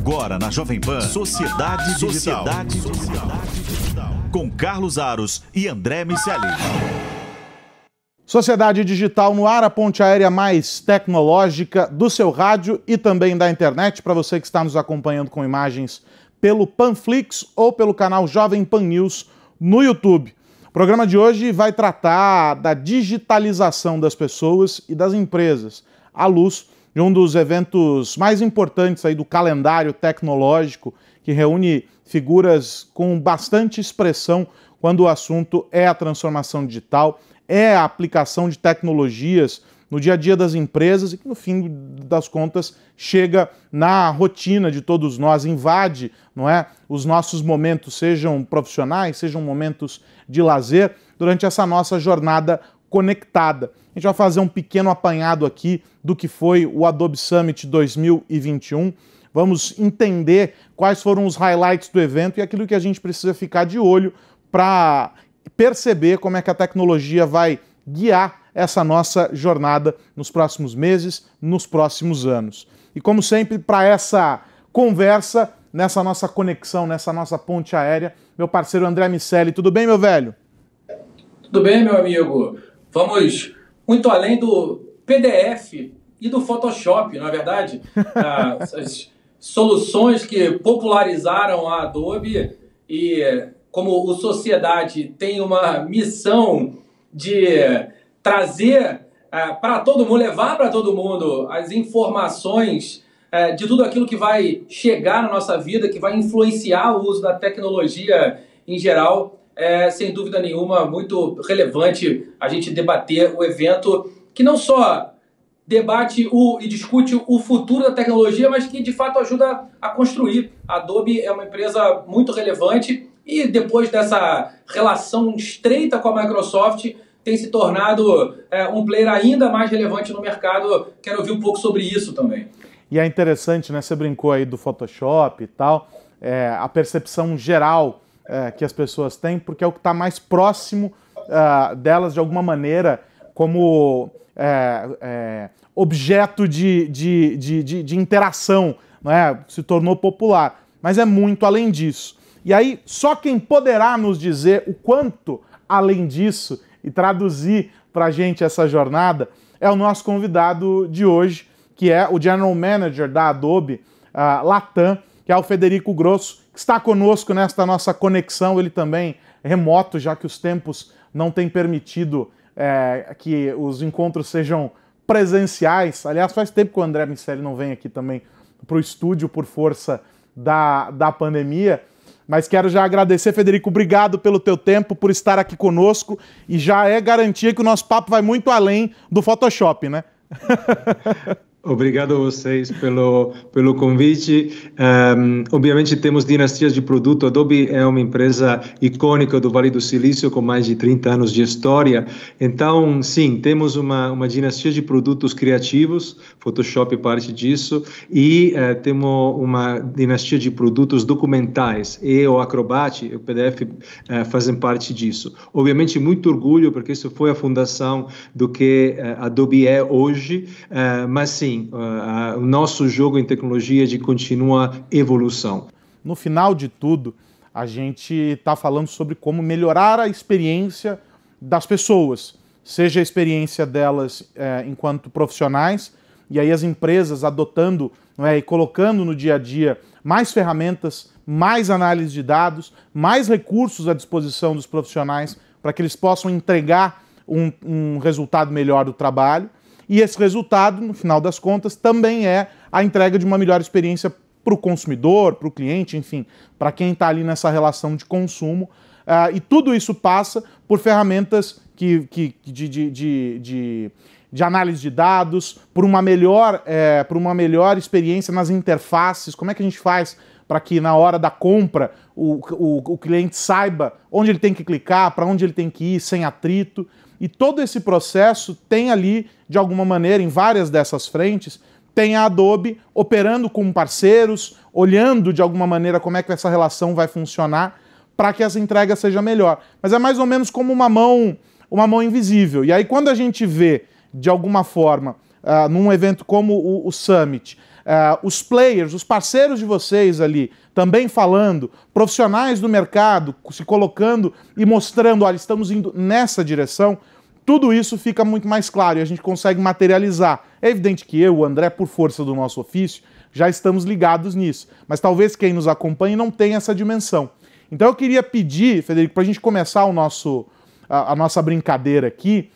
Agora na Jovem Pan, Sociedade Digital. Com Carlos Aros e André Miceli. Sociedade Digital no ar, a ponte aérea mais tecnológica do seu rádio e também da internet, para você que está nos acompanhando com imagens pelo Panflix ou pelo canal Jovem Pan News no YouTube. O programa de hoje vai tratar da digitalização das pessoas e das empresas, à luz de um dos eventos mais importantes aí do calendário tecnológico, que reúne figuras com bastante expressão quando o assunto é a transformação digital, é a aplicação de tecnologias no dia a dia das empresas e que, no fim das contas, chega na rotina de todos nós, invade, não é, os nossos momentos, sejam profissionais, sejam momentos de lazer, durante essa nossa jornada conectada. A gente vai fazer um pequeno apanhado aqui do que foi o Adobe Summit 2021. Vamos entender quais foram os highlights do evento e aquilo que a gente precisa ficar de olho para perceber como é que a tecnologia vai guiar essa nossa jornada nos próximos meses, nos próximos anos. E como sempre, para essa conversa, nessa nossa conexão, nessa nossa ponte aérea, meu parceiro André Miceli. Tudo bem, meu velho? Tudo bem, meu amigo. Vamos muito além do PDF e do Photoshop, não é verdade? Essas soluções que popularizaram a Adobe e como o Sociedade tem uma missão de trazer para todo mundo, levar para todo mundo as informações de tudo aquilo que vai chegar na nossa vida, que vai influenciar o uso da tecnologia em geral, é sem dúvida nenhuma muito relevante a gente debater o evento que não só debate e discute o futuro da tecnologia, mas que de fato ajuda a construir. A Adobe é uma empresa muito relevante e depois dessa relação estreita com a Microsoft tem se tornado um player ainda mais relevante no mercado. Quero ouvir um pouco sobre isso também. E é interessante, né? Você brincou aí do Photoshop e tal, a percepção geral que as pessoas têm, porque é o que está mais próximo delas de alguma maneira como objeto de interação, não é? Se tornou popular, mas é muito além disso. E aí, só quem poderá nos dizer o quanto além disso e traduzir para a gente essa jornada é o nosso convidado de hoje, que é o General Manager da Adobe Latam, que é o Federico Grosso, que está conosco nesta nossa conexão, ele também remoto, já que os tempos não têm permitido que os encontros sejam presenciais. Aliás, faz tempo que o André Miceli não vem aqui também para o estúdio por força da pandemia. Mas quero já agradecer, Federico, obrigado pelo teu tempo, por estar aqui conosco, e já é garantia que o nosso papo vai muito além do Photoshop, né? Obrigado a vocês pelo convite. Obviamente temos dinastias de produto. A Adobe é uma empresa icônica do Vale do Silício com mais de 30 anos de história. Então, sim, temos uma dinastia de produtos criativos, Photoshop é parte disso, e temos uma dinastia de produtos documentais, e o Acrobat, o PDF fazem parte disso. Obviamente muito orgulho, porque isso foi a fundação do que a Adobe é hoje, mas sim, o nosso jogo em tecnologia de contínua evolução. No final de tudo, a gente está falando sobre como melhorar a experiência das pessoas, seja a experiência delas enquanto profissionais, e aí as empresas adotando e colocando no dia a dia mais ferramentas, mais análise de dados, mais recursos à disposição dos profissionais para que eles possam entregar um resultado melhor do trabalho. E esse resultado, no final das contas, também é a entrega de uma melhor experiência para o consumidor, para o cliente, enfim, para quem está ali nessa relação de consumo. E tudo isso passa por ferramentas de análise de dados, por uma melhor experiência nas interfaces. Como é que a gente faz para que na hora da compra o cliente saiba onde ele tem que clicar, para onde ele tem que ir, sem atrito. E todo esse processo tem ali, de alguma maneira, em várias dessas frentes, tem a Adobe operando com parceiros, olhando de alguma maneira como é que essa relação vai funcionar para que essa entrega seja melhor. Mas é mais ou menos como uma mão invisível. E aí quando a gente vê, de alguma forma, num evento como o Summit, os players, os parceiros de vocês ali também falando, profissionais do mercado se colocando e mostrando, olha, estamos indo nessa direção, tudo isso fica muito mais claro e a gente consegue materializar. É evidente que eu, o André, por força do nosso ofício, já estamos ligados nisso, mas talvez quem nos acompanhe não tenha essa dimensão. Então eu queria pedir, Federico, para a gente começar a nossa brincadeira aqui,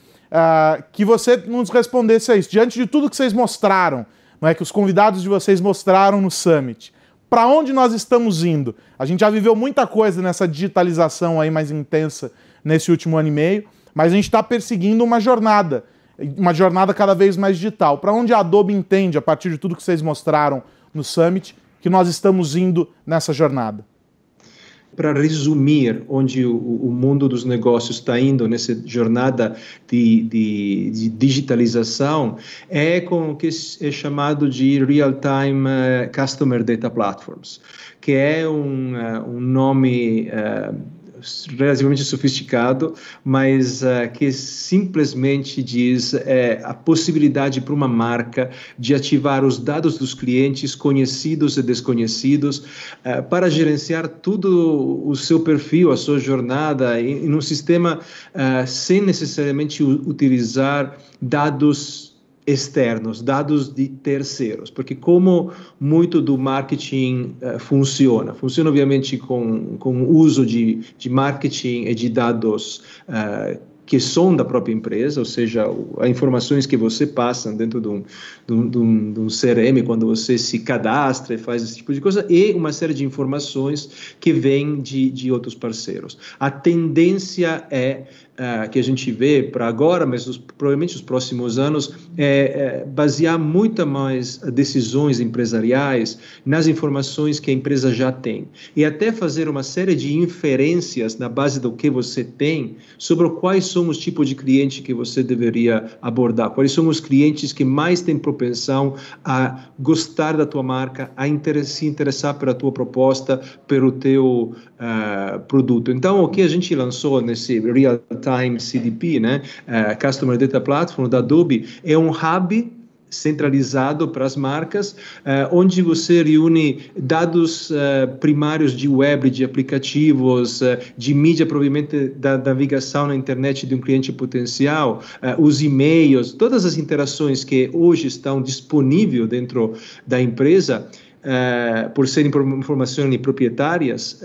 que você nos respondesse a isso. Diante de tudo que vocês mostraram, não é, que os convidados de vocês mostraram no Summit, para onde nós estamos indo? A gente já viveu muita coisa nessa digitalização aí mais intensa nesse último ano e meio, mas a gente está perseguindo uma jornada cada vez mais digital. Para onde a Adobe entende, a partir de tudo que vocês mostraram no Summit, que nós estamos indo nessa jornada? Para resumir onde o mundo dos negócios está indo nessa jornada de digitalização, é com o que é chamado de Real-Time Customer Data Platforms, que é um nome relativamente sofisticado, mas que simplesmente diz a possibilidade para uma marca de ativar os dados dos clientes conhecidos e desconhecidos para gerenciar tudo o seu perfil, a sua jornada em um sistema sem necessariamente utilizar dados externos, dados de terceiros, porque como muito do marketing funciona obviamente com o uso de marketing e de dados que são da própria empresa, ou seja, as informações que você passa dentro de um CRM quando você se cadastra e faz esse tipo de coisa, e uma série de informações que vêm de outros parceiros. A tendência que a gente vê para agora, mas provavelmente nos próximos anos, basear muito mais decisões empresariais nas informações que a empresa já tem, e até fazer uma série de inferências na base do que você tem sobre quais são os tipos de cliente que você deveria abordar, quais são os clientes que mais têm propensão a gostar da tua marca, a se interessar pela tua proposta, pelo teu produto. Então, o que a gente lançou nesse Real-Time CDP, né, Customer Data Platform da Adobe, é um hub centralizado para as marcas, onde você reúne dados primários de web, de aplicativos, de mídia, provavelmente da navegação na internet de um cliente potencial, os e-mails, todas as interações que hoje estão disponíveis dentro da empresa, por serem informações proprietárias,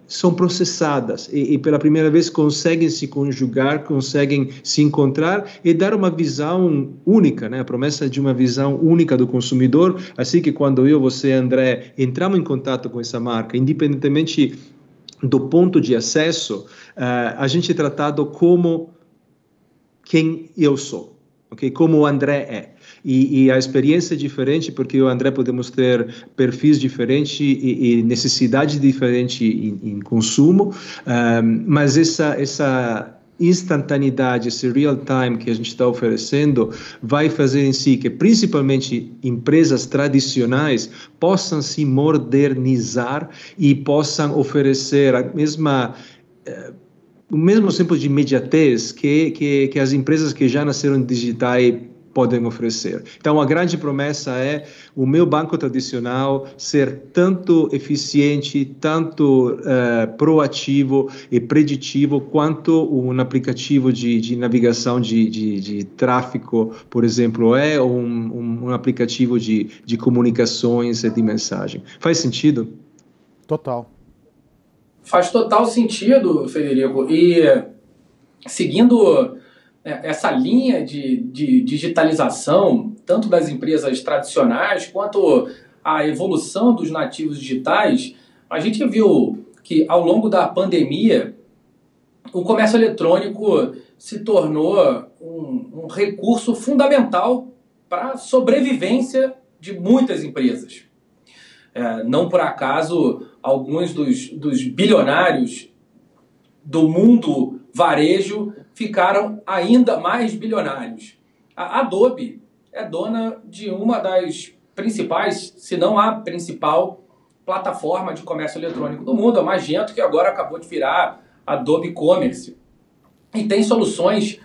são processadas e pela primeira vez conseguem se conjugar, conseguem se encontrar e dar uma visão única, né? A promessa de uma visão única do consumidor, assim que quando eu, você, André, entramos em contato com essa marca, independentemente do ponto de acesso, a gente é tratado como quem eu sou. Okay? Como o André é. E a experiência é diferente, porque eu e o André podemos ter perfis diferentes e necessidades diferentes em consumo, mas essa instantaneidade, esse real time que a gente está oferecendo, vai fazer em si que, principalmente, empresas tradicionais possam se modernizar e possam oferecer o mesmo tempo de imediatez que as empresas que já nasceram digitais podem oferecer. Então, a grande promessa é o meu banco tradicional ser tanto eficiente, tanto proativo e preditivo quanto um aplicativo de navegação de tráfego, por exemplo, ou um aplicativo de comunicações e de mensagem. Faz sentido? Total. Faz total sentido, Federico. E seguindo essa linha de digitalização, tanto das empresas tradicionais quanto a evolução dos nativos digitais, a gente viu que ao longo da pandemia o comércio eletrônico se tornou um recurso fundamental para a sobrevivência de muitas empresas. Não por acaso, alguns dos bilionários do mundo varejo ficaram ainda mais bilionários. A Adobe é dona de uma das principais, se não a principal, plataforma de comércio eletrônico do mundo, a Magento, que agora acabou de virar Adobe Commerce. E tem soluções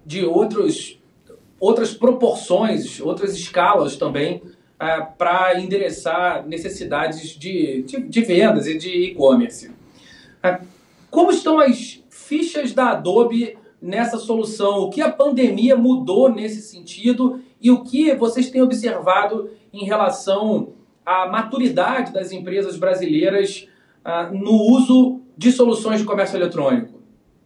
de outras proporções, outras escalas também para endereçar necessidades de vendas e de e-commerce. Como estão as fichas da Adobe nessa solução? O que a pandemia mudou nesse sentido e o que vocês têm observado em relação à maturidade das empresas brasileiras no uso de soluções de comércio eletrônico?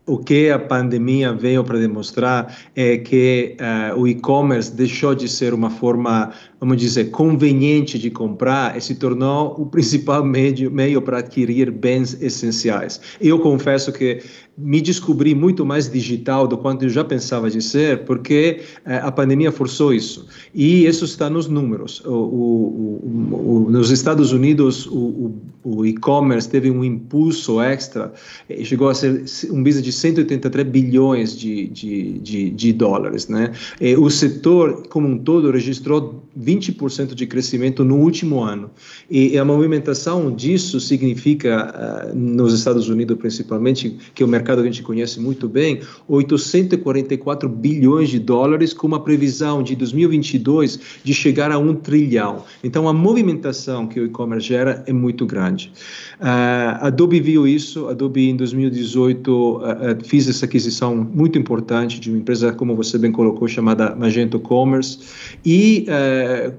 O que a pandemia veio para demonstrar é que o e-commerce deixou de ser uma forma, vamos dizer, conveniente de comprar e se tornou o principal meio para adquirir bens essenciais. Eu confesso que me descobri muito mais digital do quanto eu já pensava de ser, porque a pandemia forçou isso. E isso está nos números. Nos Estados Unidos, o e-commerce teve um impulso extra, chegou a ser um business de 183 bilhões de dólares, né? E o setor, como um todo, registrou 20% de crescimento no último ano. E a movimentação disso significa, nos Estados Unidos principalmente, que o mercado que a gente conhece muito bem, 844 bilhões de dólares, com uma previsão de 2022 de chegar a 1 trilhão. Então, a movimentação que o e-commerce gera é muito grande. A Adobe viu isso. A Adobe, em 2018, fez essa aquisição muito importante de uma empresa, como você bem colocou, chamada Magento Commerce. E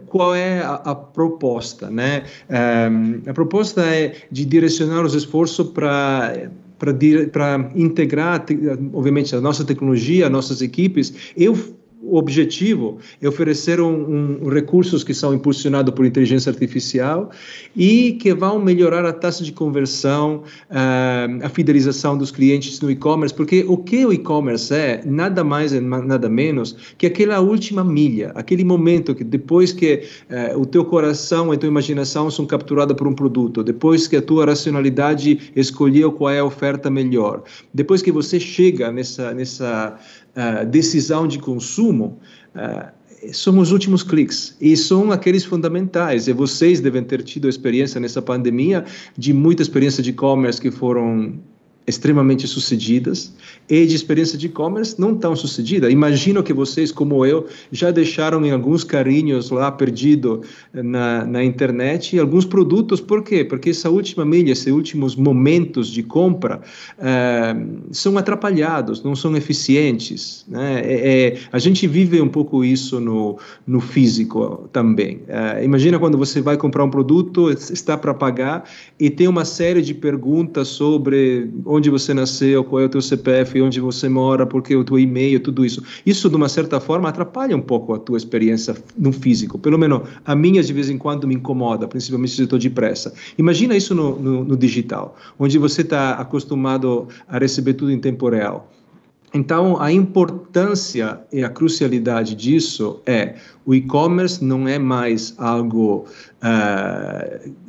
qual é a proposta, né? A proposta é de direcionar os esforços para integrar, obviamente, a nossa tecnologia, nossas equipes. O objetivo é oferecer recursos que são impulsionados por inteligência artificial e que vão melhorar a taxa de conversão, a fidelização dos clientes no e-commerce, porque o que o e-commerce é, nada mais e nada menos que aquela última milha, aquele momento que depois que o teu coração e a tua imaginação são capturadas por um produto, depois que a tua racionalidade escolheu qual é a oferta melhor, depois que você chega nessa decisão de consumo, são os últimos cliques e são aqueles fundamentais. E vocês devem ter tido experiência nessa pandemia de muita experiência de e-commerce que foram extremamente sucedidas e de experiência de e-commerce não tão sucedida. Imagino que vocês, como eu, já deixaram em alguns carrinhos lá perdido na internet alguns produtos. Por quê? Porque essa última milha, esses últimos momentos de compra são atrapalhados, não são eficientes, né? A gente vive um pouco isso no físico também. Imagina quando você vai comprar um produto, está para pagar e tem uma série de perguntas sobre onde você nasceu, qual é o teu CPF, onde você mora, porque o teu e-mail, tudo isso. Isso, de uma certa forma, atrapalha um pouco a tua experiência no físico. Pelo menos a minha, de vez em quando, me incomoda, principalmente se eu estou depressa. Imagina isso no digital, onde você está acostumado a receber tudo em tempo real. Então, a importância e a crucialidade disso o e-commerce não é mais algo,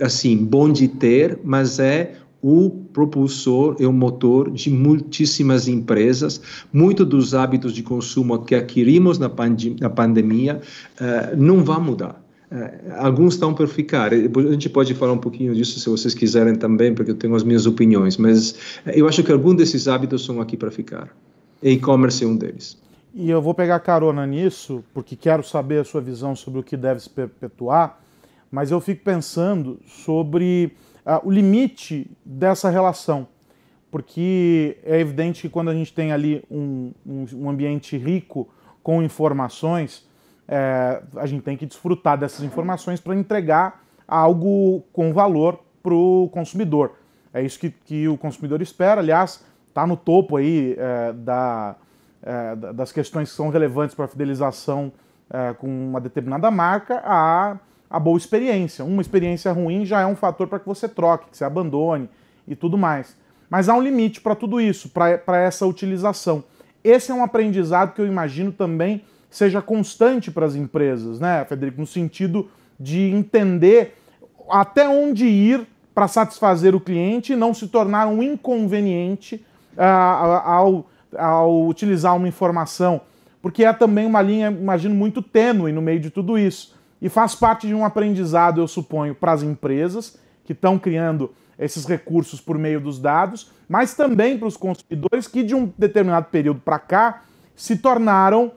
assim, bom de ter, mas é o propulsor e o motor de muitíssimas empresas. Muito dos hábitos de consumo que adquirimos na pandemia não vão mudar. Alguns estão por ficar. A gente pode falar um pouquinho disso se vocês quiserem também, porque eu tenho as minhas opiniões, mas eu acho que alguns desses hábitos são aqui para ficar. E-commerce é um deles. E eu vou pegar carona nisso, porque quero saber a sua visão sobre o que deve se perpetuar, mas eu fico pensando sobre o limite dessa relação, porque é evidente que quando a gente tem ali um ambiente rico com informações, a gente tem que desfrutar dessas informações para entregar algo com valor para o consumidor. É isso que o consumidor espera. Aliás, está no topo aí das questões que são relevantes para a fidelização com uma determinada marca, a boa experiência. Uma experiência ruim já é um fator para que você troque, que você abandone e tudo mais. Mas há um limite para tudo isso, para essa utilização. Esse é um aprendizado que eu imagino também seja constante para as empresas, né, Frederico? No sentido de entender até onde ir para satisfazer o cliente e não se tornar um inconveniente ao utilizar uma informação. Porque é também uma linha, imagino, muito tênue no meio de tudo isso. E faz parte de um aprendizado, eu suponho, para as empresas que estão criando esses recursos por meio dos dados, mas também para os consumidores que, de um determinado período para cá, se tornaram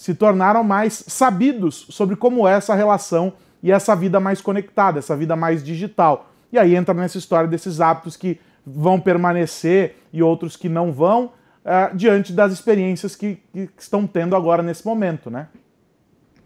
se tornaram mais sabidos sobre como é essa relação e essa vida mais conectada, essa vida mais digital. E aí entra nessa história desses hábitos que vão permanecer e outros que não vão, diante das experiências que estão tendo agora nesse momento, né?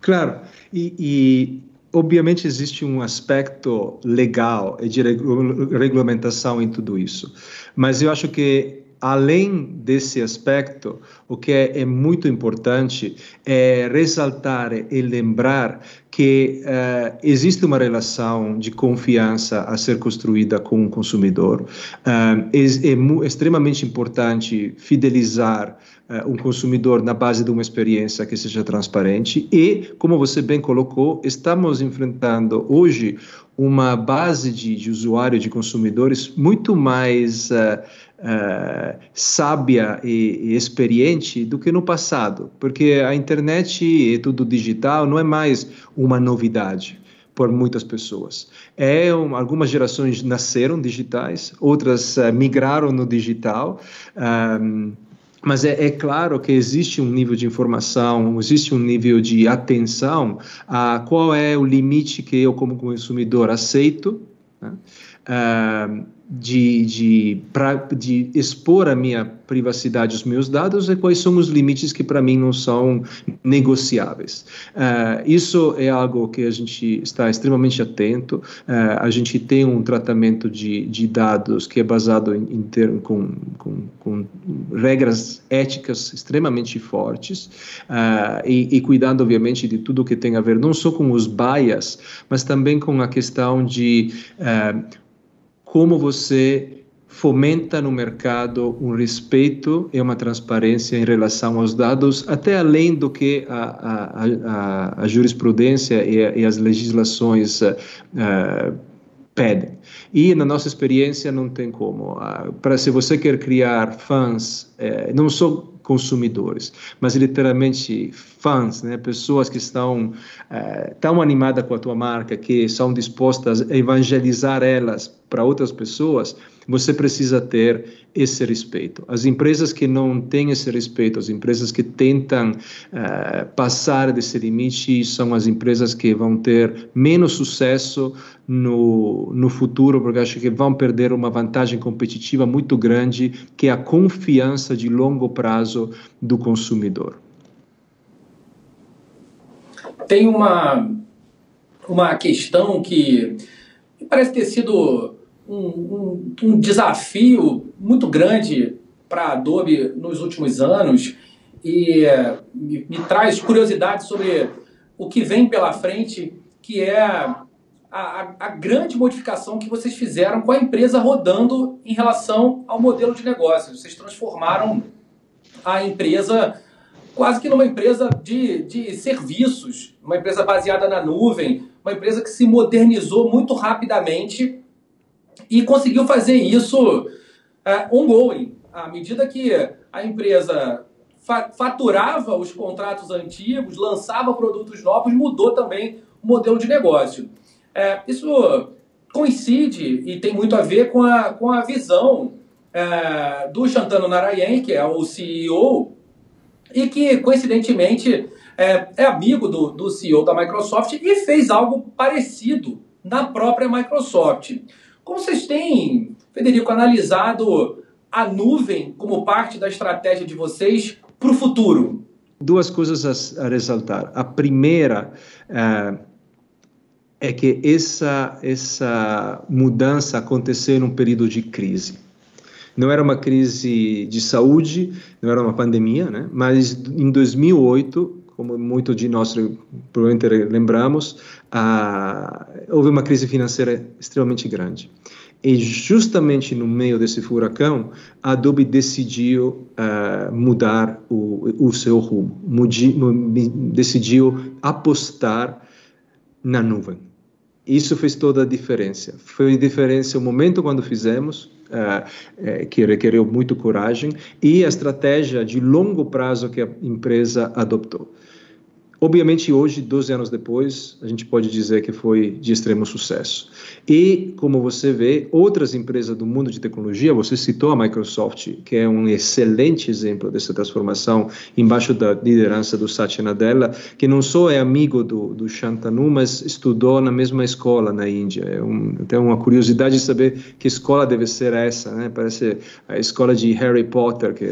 Claro, e obviamente existe um aspecto legal e de regulamentação em tudo isso, mas eu acho que além desse aspecto, o que é muito importante é ressaltar e lembrar que existe uma relação de confiança a ser construída com o consumidor. É extremamente importante fidelizar um consumidor na base de uma experiência que seja transparente e, como você bem colocou, estamos enfrentando hoje uma base de usuário, de consumidores muito mais sábia e experiente do que no passado, porque a internet e tudo digital não é mais uma novidade por muitas pessoas. Algumas gerações nasceram digitais, outras migraram no digital, mas é claro que existe um nível de informação, existe um nível de atenção a qual é o limite que eu, como consumidor, aceito, né? De expor a minha privacidade, os meus dados, e quais são os limites que para mim não são negociáveis. Isso é algo que a gente está extremamente atento. A gente tem um tratamento de dados que é baseado com regras éticas extremamente fortes e cuidando, obviamente, de tudo que tem a ver não só com os bias, mas também com a questão de como você fomenta no mercado um respeito e uma transparência em relação aos dados, até além do que a jurisprudência e as legislações pedem. E na nossa experiência não tem como. Se você quer criar fãs, não só consumidores, mas literalmente fãs, né? Pessoas que estão tão animadas com a tua marca, que são dispostas a evangelizar elas para outras pessoas, você precisa ter esse respeito. As empresas que não têm esse respeito, as empresas que tentam passar desse limite, são as empresas que vão ter menos sucesso no futuro, porque acho que vão perder uma vantagem competitiva muito grande, que é a confiança de longo prazo do consumidor. Tem uma questão que parece ter sido um desafio muito grande para a Adobe nos últimos anos e me traz curiosidade sobre o que vem pela frente, que é a grande modificação que vocês fizeram com a empresa rodando em relação ao modelo de negócio. Vocês transformaram a empresa quase que numa empresa de serviços, uma empresa baseada na nuvem, uma empresa que se modernizou muito rapidamente e conseguiu fazer isso ongoing. À medida que a empresa faturava os contratos antigos, lançava produtos novos, mudou também o modelo de negócio. Isso coincide e tem muito a ver com a visão do Shantanu Narayan, que é o CEO, e que, coincidentemente, é amigo do CEO da Microsoft e fez algo parecido na própria Microsoft. Como vocês têm, Federico, analisado a nuvem como parte da estratégia de vocês para o futuro? Duas coisas a ressaltar. A primeira é que essa mudança aconteceu num período de crise. Não era uma crise de saúde, não era uma pandemia, né? Mas em 2008, como muitos de nós provavelmente lembramos, houve uma crise financeira extremamente grande. E justamente no meio desse furacão, a Adobe decidiu mudar o seu rumo, decidiu apostar na nuvem. Isso fez toda a diferença. Foi a diferença o momento quando fizemos, que requereu muito coragem, e a estratégia de longo prazo que a empresa adotou. Obviamente, hoje, 12 anos depois, a gente pode dizer que foi de extremo sucesso. E, como você vê, outras empresas do mundo de tecnologia, você citou a Microsoft, que é um excelente exemplo dessa transformação embaixo da liderança do Satya Nadella, que não só é amigo do Shantanu, mas estudou na mesma escola na Índia. Tem uma curiosidade de saber que escola deve ser essa, né? Parece a escola de Harry Potter, que,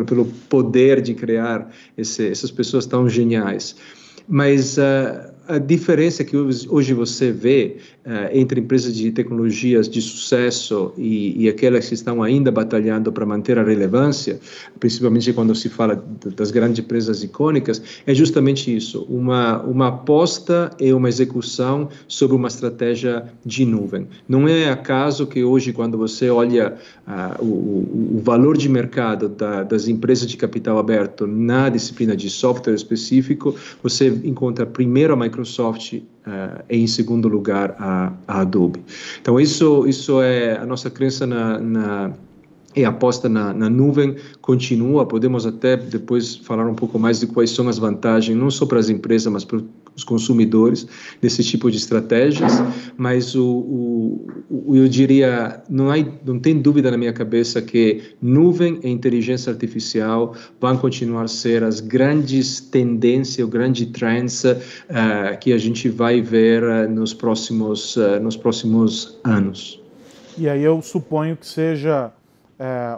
pelo poder de criar essas pessoas tão geniais. Mas a diferença que hoje você vê entre empresas de tecnologias de sucesso e aquelas que estão ainda batalhando para manter a relevância, principalmente quando se fala das grandes empresas icônicas, é justamente isso, uma aposta e uma execução sobre uma estratégia de nuvem. Não é acaso que hoje, quando você olha o valor de mercado das empresas de capital aberto na disciplina de software específico, você encontra primeiro a Microsoft e, em segundo lugar, a Adobe. Então, isso é a nossa crença e a aposta na nuvem continua. Podemos até depois falar um pouco mais de quais são as vantagens, não só para as empresas, mas para os consumidores desse tipo de estratégias, mas eu diria, não tem dúvida na minha cabeça que nuvem e inteligência artificial vão continuar a ser as grandes tendências, os grandes trends que a gente vai ver nos próximos anos. E aí eu suponho que seja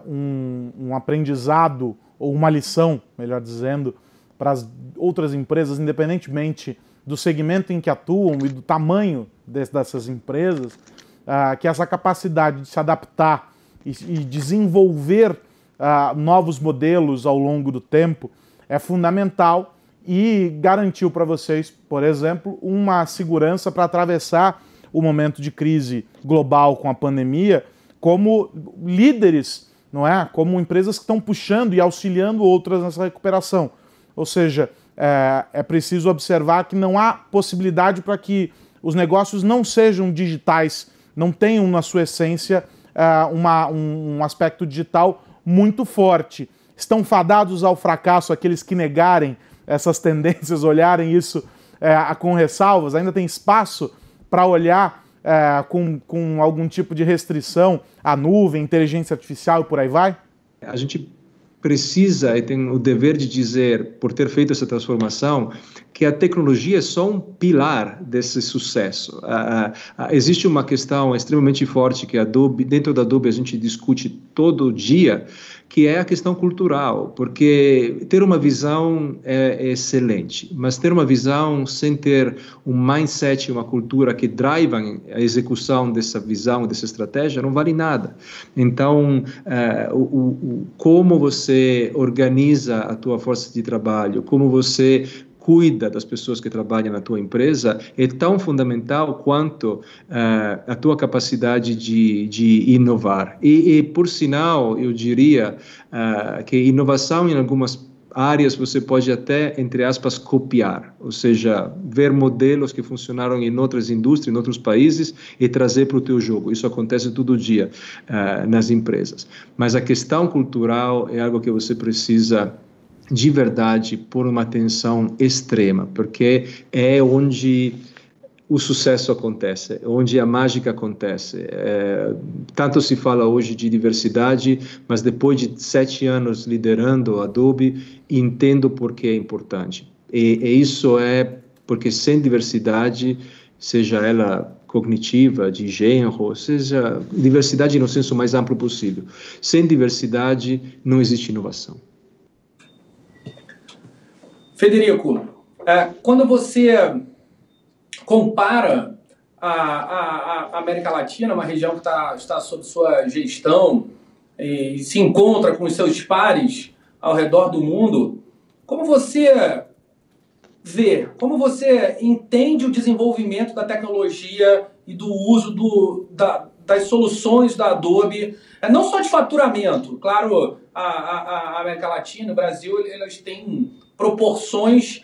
um aprendizado, ou uma lição, melhor dizendo, para as outras empresas, independentemente do segmento em que atuam e do tamanho dessas empresas, que essa capacidade de se adaptar e desenvolver novos modelos ao longo do tempo é fundamental e garantiu para vocês, por exemplo, uma segurança para atravessar o momento de crise global com a pandemia como líderes, não é? Como empresas que estão puxando e auxiliando outras nessa recuperação. Ou seja, é preciso observar que não há possibilidade para que os negócios não sejam digitais, não tenham na sua essência um aspecto digital muito forte. Estão fadados ao fracasso aqueles que negarem essas tendências, olharem isso com ressalvas? Ainda tem espaço para olhar com algum tipo de restrição à nuvem, inteligência artificial e por aí vai? A gente precisa e tem o dever de dizer, por ter feito essa transformação, que a tecnologia é só um pilar desse sucesso. Existe uma questão extremamente forte que dentro da Adobe a gente discute todo dia, que é a questão cultural, porque ter uma visão é excelente, mas ter uma visão sem ter um mindset, uma cultura que drivam a execução dessa visão, dessa estratégia, não vale nada. Então, como você organiza a tua força de trabalho, como você cuida das pessoas que trabalham na tua empresa é tão fundamental quanto a tua capacidade de inovar. E por sinal, eu diria que inovação em algumas áreas você pode até, entre aspas, copiar, ou seja, ver modelos que funcionaram em outras indústrias, em outros países e trazer para o teu jogo. Isso acontece todo dia nas empresas. Mas a questão cultural é algo que você precisa de verdade por uma atenção extrema, porque é onde o sucesso acontece, onde a mágica acontece. Tanto se fala hoje de diversidade, mas depois de 7 anos liderando a Adobe, entendo por que é importante. E isso é porque sem diversidade, seja ela cognitiva, de gênero, seja diversidade no senso mais amplo possível, sem diversidade não existe inovação. Federico, quando você compara a América Latina, uma região que está sob sua gestão, e se encontra com os seus pares ao redor do mundo, como você vê, como você entende o desenvolvimento da tecnologia e do uso das soluções da Adobe, não só de faturamento, claro, a América Latina, o Brasil, elas têm proporções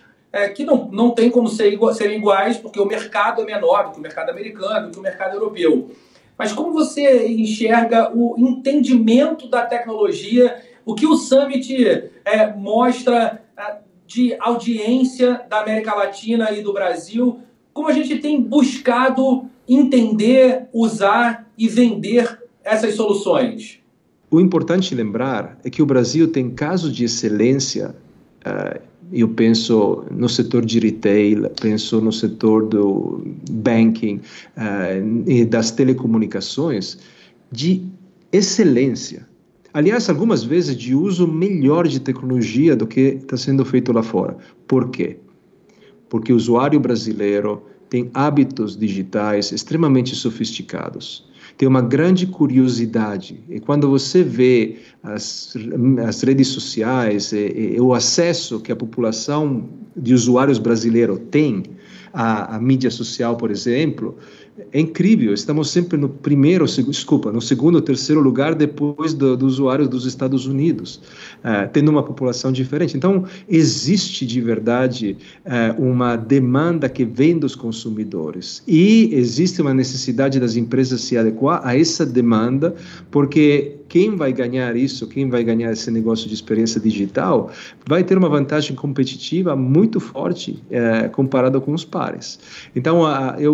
que não tem como serem iguais, porque o mercado é menor do que o mercado americano, do que o mercado europeu. Mas como você enxerga o entendimento da tecnologia, o que o Summit mostra de audiência da América Latina e do Brasil? Como a gente tem buscado entender, usar e vender essas soluções? O importante lembrar é que o Brasil tem casos de excelência. Eu penso no setor de retail, penso no setor do banking e das telecomunicações, de excelência. Aliás, algumas vezes de uso melhor de tecnologia do que está sendo feito lá fora. Por quê? Porque o usuário brasileiro tem hábitos digitais extremamente sofisticados. Tem uma grande curiosidade. E quando você vê as redes sociais e o acesso que a população de usuários brasileiros tem à mídia social, por exemplo, é incrível. Estamos sempre no segundo ou terceiro lugar depois dos usuários dos Estados Unidos, tendo uma população diferente. Então, existe de verdade uma demanda que vem dos consumidores e existe uma necessidade das empresas se adequar a essa demanda, porque quem vai ganhar isso, quem vai ganhar esse negócio de experiência digital, vai ter uma vantagem competitiva muito forte comparado com os pares. Então,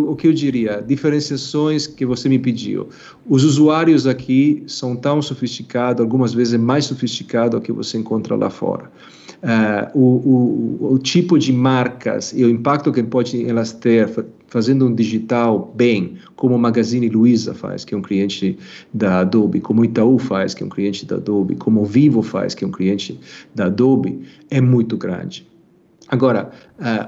o que eu diria, diferenciações que você me pediu. Os usuários aqui são tão sofisticados, algumas vezes mais sofisticados do que você encontra lá fora. O tipo de marcas e o impacto que pode elas ter fazendo um digital bem, como o Magazine Luiza faz, que é um cliente da Adobe, como o Itaú faz, que é um cliente da Adobe, como o Vivo faz, que é um cliente da Adobe, é muito grande. Agora,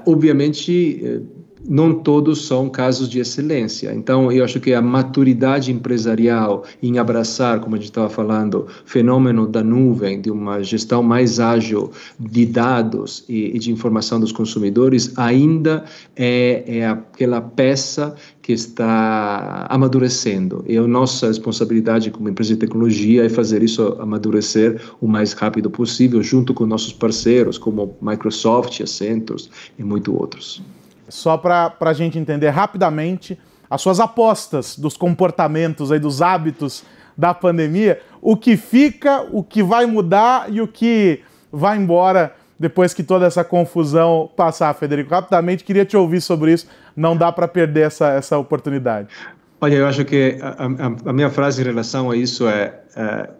obviamente, não todos são casos de excelência. Então, eu acho que a maturidade empresarial em abraçar, como a gente estava falando, fenômeno da nuvem, de uma gestão mais ágil de dados e de informação dos consumidores, ainda é aquela peça que está amadurecendo. E a nossa responsabilidade como empresa de tecnologia é fazer isso amadurecer o mais rápido possível, junto com nossos parceiros, como Microsoft, Accenture e muitos outros. Só para a gente entender rapidamente as suas apostas dos comportamentos, aí, dos hábitos da pandemia, o que fica, o que vai mudar e o que vai embora depois que toda essa confusão passar, Federico. Rapidamente, queria te ouvir sobre isso, não dá para perder essa oportunidade. Olha, eu acho que a minha frase em relação a isso é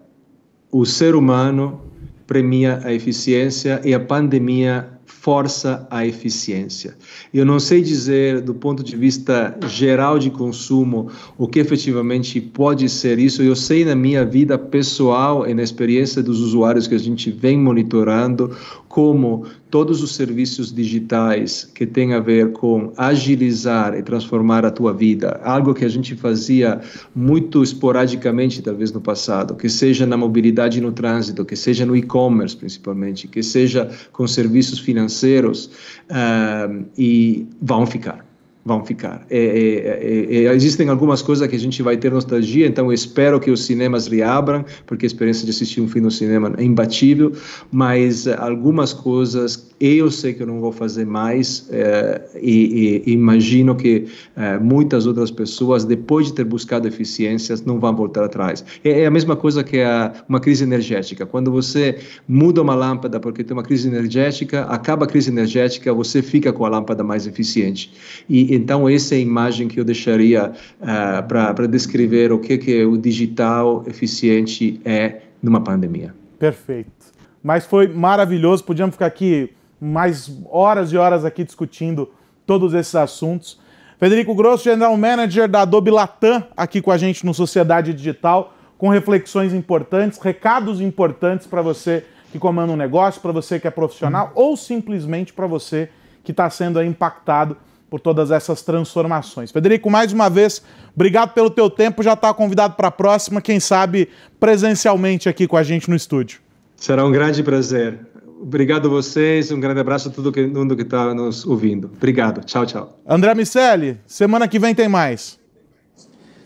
o ser humano premia a eficiência e a pandemia força a eficiência. Eu não sei dizer, do ponto de vista geral de consumo, o que efetivamente pode ser isso. Eu sei na minha vida pessoal e na experiência dos usuários que a gente vem monitorando, como todos os serviços digitais que têm a ver com agilizar e transformar a tua vida, algo que a gente fazia muito esporadicamente, talvez no passado, que seja na mobilidade no trânsito, que seja no e-commerce principalmente, que seja com serviços financeiros, e vão ficar. Existem algumas coisas que a gente vai ter nostalgia, então eu espero que os cinemas reabram, porque a experiência de assistir um filme no cinema é imbatível, mas algumas coisas eu sei que eu não vou fazer mais, e imagino que muitas outras pessoas, depois de ter buscado eficiências, não vão voltar atrás. É a mesma coisa que uma crise energética. Quando você muda uma lâmpada porque tem uma crise energética, acaba a crise energética, você fica com a lâmpada mais eficiente. Então, essa é a imagem que eu deixaria para descrever o que o digital eficiente é numa pandemia. Perfeito. Mas foi maravilhoso, podíamos ficar aqui mais horas e horas aqui discutindo todos esses assuntos. Federico Grosso, General Manager da Adobe Latam, aqui com a gente no Sociedade Digital, com reflexões importantes, recados importantes para você que comanda um negócio, para você que é profissional ou simplesmente para você que está sendo impactado por todas essas transformações. Federico, mais uma vez, obrigado pelo teu tempo, já está convidado para a próxima, quem sabe presencialmente aqui com a gente no estúdio. Será um grande prazer. Obrigado a vocês, um grande abraço a todo mundo que está nos ouvindo. Obrigado, tchau, tchau. André Miceli, semana que vem tem mais.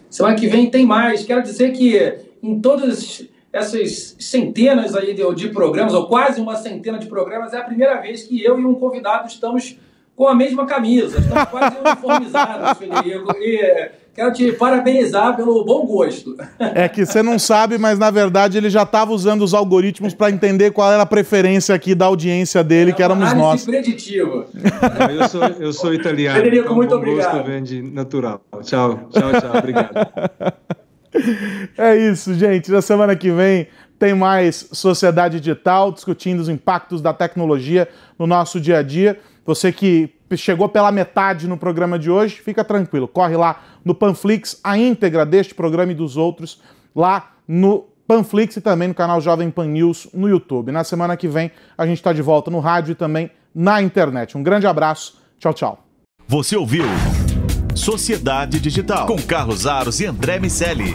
Semana que vem tem mais. Quero dizer que em todas essas centenas aí de programas, ou quase uma centena de programas, é a primeira vez que eu e um convidado estamos com a mesma camisa. Estamos quase uniformizados, Federico. E quero te parabenizar pelo bom gosto. É que você não sabe, mas na verdade ele já estava usando os algoritmos para entender qual era a preferência aqui da audiência dele, que éramos nós. Preditiva. Eu sou italiano. Federico, então muito bom obrigado. Gosto vem de natural. Tchau, obrigado. É isso, gente. Na semana que vem tem mais Sociedade Digital, discutindo os impactos da tecnologia no nosso dia a dia. Você que chegou pela metade no programa de hoje, fica tranquilo. Corre lá no Panflix, a íntegra deste programa e dos outros, lá no Panflix e também no canal Jovem Pan News no YouTube. Na semana que vem a gente está de volta no rádio e também na internet. Um grande abraço. Tchau, tchau. Você ouviu Sociedade Digital com Carlos Aros e André Miceli.